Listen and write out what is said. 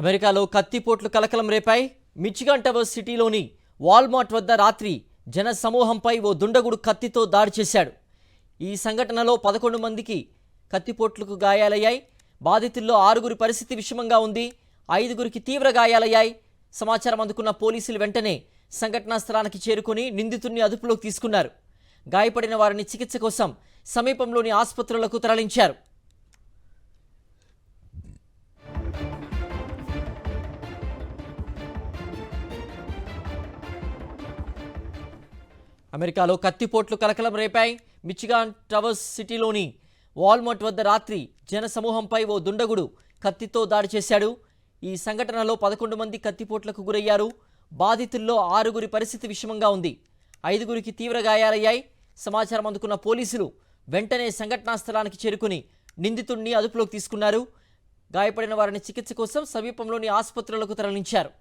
అమెరికాలో కత్తిపోట్లు కలకలం రేపాయి. Michigan tower సిటీలోని వాల్మార్ట్ వద్ద రాత్రి జన సమూహంపై ఓ దుండగుడు కత్తితో దాడి చేశాడు. ఈ సంఘటనలో 11 మందికి కత్తిపోట్లకు గాయాలయ్యాయి. బాధితుల్లో 6గురి పరిస్థితి విషమంగా ఉంది. 5గురికి తీవ్ర గాయాలయ్యాయి. సమాచారం అందుకున్న పోలీసులు వెంటనే సంఘటనా స్థలానికి చేరుకుని నిందితుడిని అదుపులోకి తీసుకున్నారు. గాయపడిన వారిని చికిత్స కోసం సమీపంలోని ఆసుపత్రులకు తరలించారు. అమెరికాలో కత్తిపోట్లు కలకలం రేపాయి. మిచిగాన్ టవర్స్ సిటీలోని వాల్మార్ట్ వద్ద రాత్రి జన సమూహంపై ఓ దుండగుడు కత్తితో దాడి చేశాడు. ఈ సంఘటనలో 11 మంది కత్తిపోట్లకు గురయ్యారు. బాధితుల్లో 6గురి పరిస్థితి విషమంగా ఉంది. 5గురికి తీవ్ర గాయాలయ్యాయి. సమాచారం అందుకున్న పోలీసులు వెంటనే సంఘటనా స్థలానికి చేరుకుని నిందితుడిని అదుపులోకి తీసుకున్నారు. గాయపడిన వారిని చికిత్స కోసం సమీపంలోని ఆసుపత్రులకు తరలించారు.